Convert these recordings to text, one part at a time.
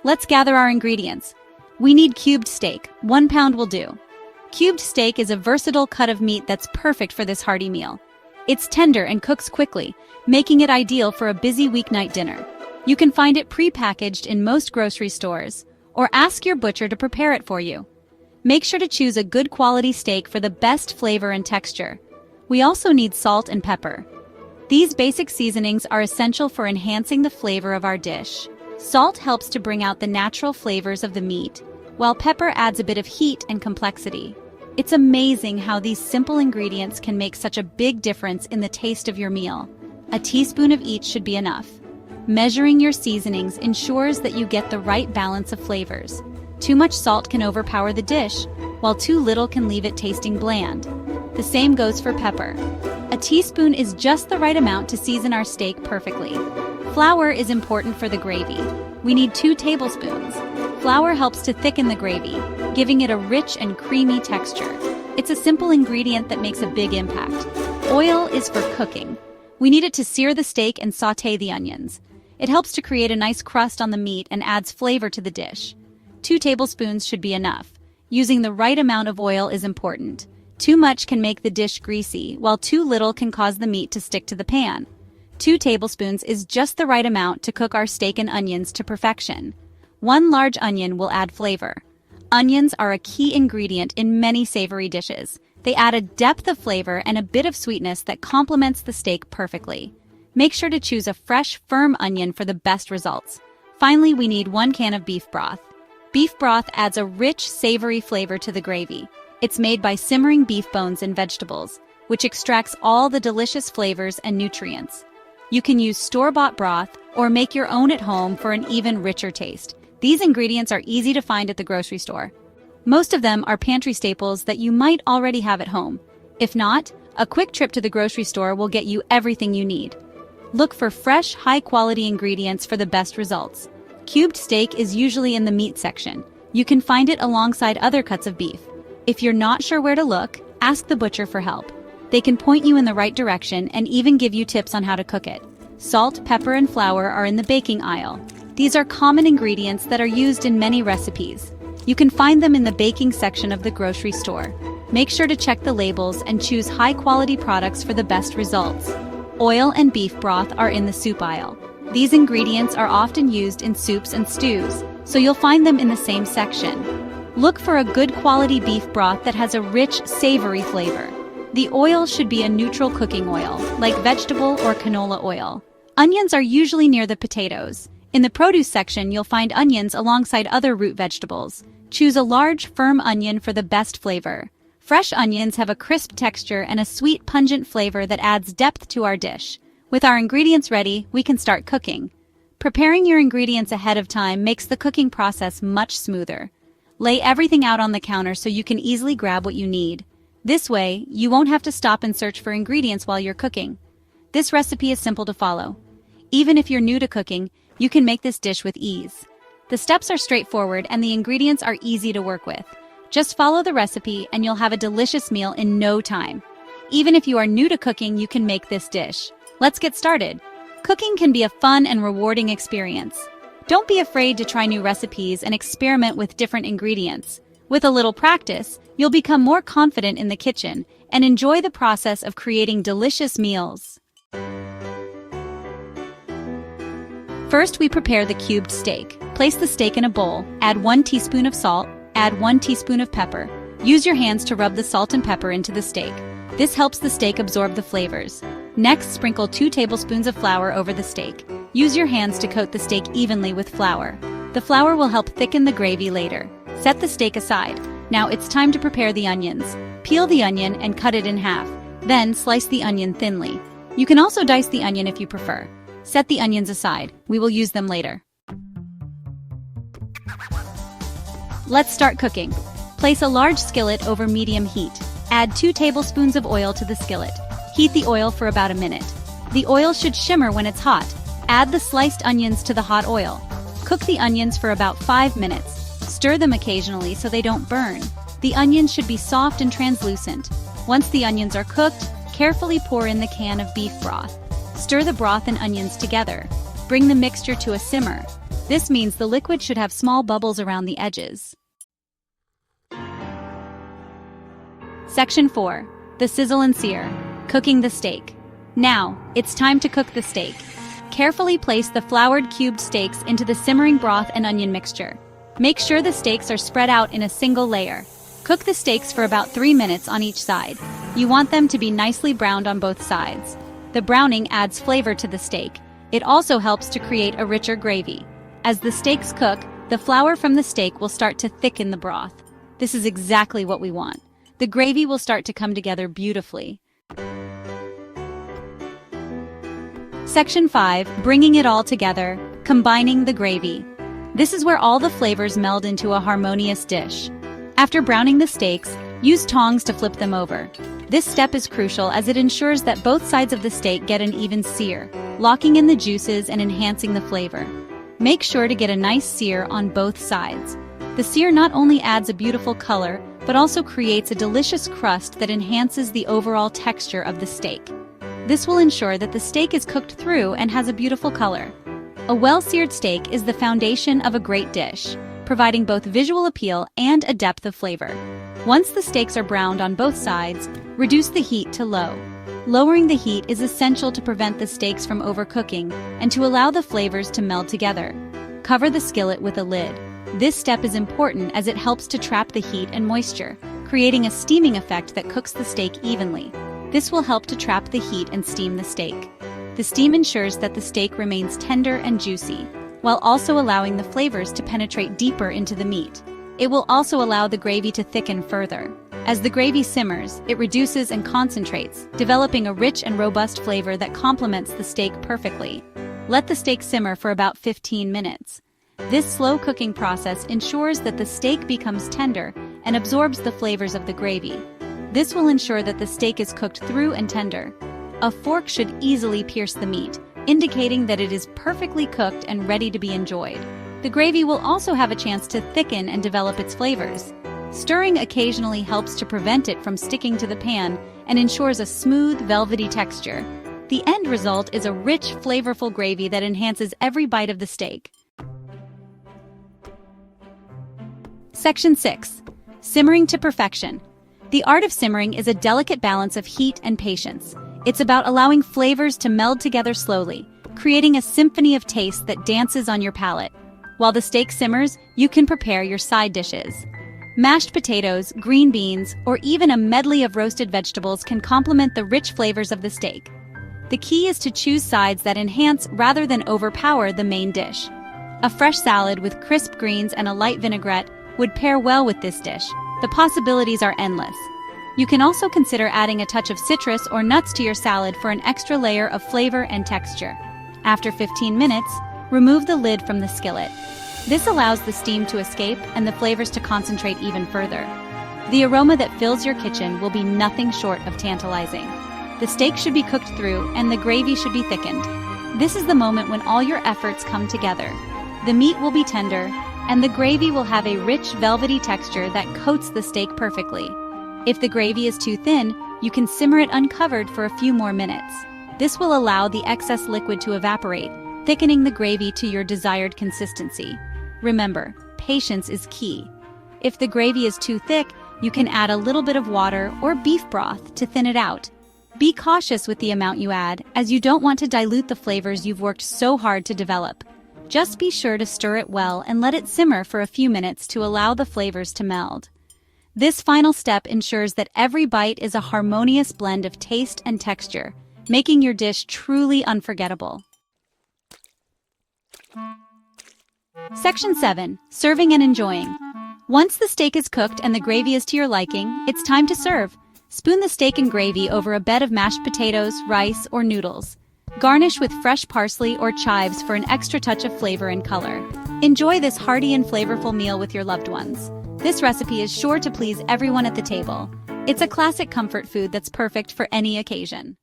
Let's gather our ingredients. We need cubed steak. 1 pound will do. Cubed steak is a versatile cut of meat that's perfect for this hearty meal. It's tender and cooks quickly, making it ideal for a busy weeknight dinner. You can find it pre-packaged in most grocery stores, or ask your butcher to prepare it for you. Make sure to choose a good quality steak for the best flavor and texture. We also need salt and pepper. These basic seasonings are essential for enhancing the flavor of our dish. Salt helps to bring out the natural flavors of the meat, while pepper adds a bit of heat and complexity. It's amazing how these simple ingredients can make such a big difference in the taste of your meal. A teaspoon of each should be enough. Measuring your seasonings ensures that you get the right balance of flavors. Too much salt can overpower the dish, while too little can leave it tasting bland. The same goes for pepper. A teaspoon is just the right amount to season our steak perfectly. Flour is important for the gravy. We need 2 tablespoons. Flour helps to thicken the gravy, giving it a rich and creamy texture. It's a simple ingredient that makes a big impact. Oil is for cooking. We need it to sear the steak and sauté the onions. It helps to create a nice crust on the meat and adds flavor to the dish. 2 tablespoons should be enough. Using the right amount of oil is important. Too much can make the dish greasy, while too little can cause the meat to stick to the pan. 2 tablespoons is just the right amount to cook our steak and onions to perfection. 1 large onion will add flavor. Onions are a key ingredient in many savory dishes. They add a depth of flavor and a bit of sweetness that complements the steak perfectly. Make sure to choose a fresh, firm onion for the best results. Finally, we need 1 can of beef broth. Beef broth adds a rich, savory flavor to the gravy. It's made by simmering beef bones and vegetables, which extracts all the delicious flavors and nutrients. You can use store-bought broth or make your own at home for an even richer taste. These ingredients are easy to find at the grocery store. Most of them are pantry staples that you might already have at home. If not, a quick trip to the grocery store will get you everything you need. Look for fresh, high-quality ingredients for the best results. Cubed steak is usually in the meat section. You can find it alongside other cuts of beef. If you're not sure where to look, ask the butcher for help. They can point you in the right direction and even give you tips on how to cook it. Salt, pepper, and flour are in the baking aisle. These are common ingredients that are used in many recipes. You can find them in the baking section of the grocery store. Make sure to check the labels and choose high-quality products for the best results. Oil and beef broth are in the soup aisle. These ingredients are often used in soups and stews, so you'll find them in the same section. Look for a good quality beef broth that has a rich, savory flavor. The oil should be a neutral cooking oil, like vegetable or canola oil. Onions are usually near the potatoes. In the produce section, you'll find onions alongside other root vegetables. Choose a large, firm onion for the best flavor. Fresh onions have a crisp texture and a sweet, pungent flavor that adds depth to our dish. With our ingredients ready, we can start cooking. Preparing your ingredients ahead of time makes the cooking process much smoother. Lay everything out on the counter so you can easily grab what you need. This way, you won't have to stop and search for ingredients while you're cooking. This recipe is simple to follow. Even if you're new to cooking, you can make this dish with ease. The steps are straightforward and the ingredients are easy to work with. Just follow the recipe and you'll have a delicious meal in no time. Even if you are new to cooking, you can make this dish. Let's get started. Cooking can be a fun and rewarding experience. Don't be afraid to try new recipes and experiment with different ingredients. With a little practice, you'll become more confident in the kitchen and enjoy the process of creating delicious meals. First, we prepare the cubed steak. Place the steak in a bowl, add 1 teaspoon of salt, add 1 teaspoon of pepper. Use your hands to rub the salt and pepper into the steak. This helps the steak absorb the flavors. Next, sprinkle 2 tablespoons of flour over the steak. Use your hands to coat the steak evenly with flour. The flour will help thicken the gravy later. Set the steak aside. Now it's time to prepare the onions. Peel the onion and cut it in half. Then slice the onion thinly. You can also dice the onion if you prefer. Set the onions aside. We will use them later. Let's start cooking. Place a large skillet over medium heat. Add 2 tablespoons of oil to the skillet. Heat the oil for about a minute. The oil should shimmer when it's hot. Add the sliced onions to the hot oil. Cook the onions for about 5 minutes. Stir them occasionally so they don't burn. The onions should be soft and translucent. Once the onions are cooked, carefully pour in the can of beef broth. Stir the broth and onions together. Bring the mixture to a simmer. This means the liquid should have small bubbles around the edges. Section 4. The sizzle and sear. Cooking the steak. Now, it's time to cook the steak. Carefully place the floured cubed steaks into the simmering broth and onion mixture. Make sure the steaks are spread out in a single layer. Cook the steaks for about 3 minutes on each side. You want them to be nicely browned on both sides. The browning adds flavor to the steak. It also helps to create a richer gravy. As the steaks cook, the flour from the steak will start to thicken the broth. This is exactly what we want. The gravy will start to come together beautifully. Section 5. Bringing it all together. Combining the gravy. This is where all the flavors meld into a harmonious dish. After browning the steaks, use tongs to flip them over. This step is crucial as it ensures that both sides of the steak get an even sear, locking in the juices and enhancing the flavor. Make sure to get a nice sear on both sides. The sear not only adds a beautiful color, but also creates a delicious crust that enhances the overall texture of the steak. This will ensure that the steak is cooked through and has a beautiful color. A well-seared steak is the foundation of a great dish, providing both visual appeal and a depth of flavor. Once the steaks are browned on both sides, reduce the heat to low. Lowering the heat is essential to prevent the steaks from overcooking and to allow the flavors to meld together. Cover the skillet with a lid. This step is important as it helps to trap the heat and moisture, creating a steaming effect that cooks the steak evenly. This will help to trap the heat and steam the steak. The steam ensures that the steak remains tender and juicy, while also allowing the flavors to penetrate deeper into the meat. It will also allow the gravy to thicken further. As the gravy simmers, it reduces and concentrates, developing a rich and robust flavor that complements the steak perfectly. Let the steak simmer for about 15 minutes. This slow cooking process ensures that the steak becomes tender and absorbs the flavors of the gravy. This will ensure that the steak is cooked through and tender. A fork should easily pierce the meat, indicating that it is perfectly cooked and ready to be enjoyed. The gravy will also have a chance to thicken and develop its flavors. Stirring occasionally helps to prevent it from sticking to the pan and ensures a smooth, velvety texture. The end result is a rich, flavorful gravy that enhances every bite of the steak. Section 6. Simmering to perfection. The art of simmering is a delicate balance of heat and patience. It's about allowing flavors to meld together slowly, creating a symphony of taste that dances on your palate. While the steak simmers, you can prepare your side dishes. Mashed potatoes, green beans, or even a medley of roasted vegetables can complement the rich flavors of the steak. The key is to choose sides that enhance rather than overpower the main dish. A fresh salad with crisp greens and a light vinaigrette would pair well with this dish. The possibilities are endless. You can also consider adding a touch of citrus or nuts to your salad for an extra layer of flavor and texture. After 15 minutes, remove the lid from the skillet. This allows the steam to escape and the flavors to concentrate even further. The aroma that fills your kitchen will be nothing short of tantalizing. The steak should be cooked through and the gravy should be thickened. This is the moment when all your efforts come together. The meat will be tender, and the gravy will have a rich, velvety texture that coats the steak perfectly. If the gravy is too thin, you can simmer it uncovered for a few more minutes. This will allow the excess liquid to evaporate, thickening the gravy to your desired consistency. Remember, patience is key. If the gravy is too thick, you can add a little bit of water or beef broth to thin it out. Be cautious with the amount you add, as you don't want to dilute the flavors you've worked so hard to develop. Just be sure to stir it well and let it simmer for a few minutes to allow the flavors to meld. This final step ensures that every bite is a harmonious blend of taste and texture, making your dish truly unforgettable. Section 7. Serving and enjoying. Once the steak is cooked and the gravy is to your liking, it's time to serve. Spoon the steak and gravy over a bed of mashed potatoes, rice, or noodles. Garnish with fresh parsley or chives for an extra touch of flavor and color. Enjoy this hearty and flavorful meal with your loved ones. This recipe is sure to please everyone at the table. It's a classic comfort food that's perfect for any occasion.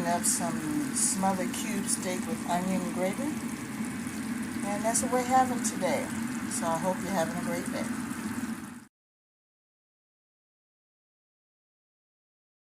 up some smothered cube steak with onion gravy. And that's what we're having today. So I hope you're having a great day.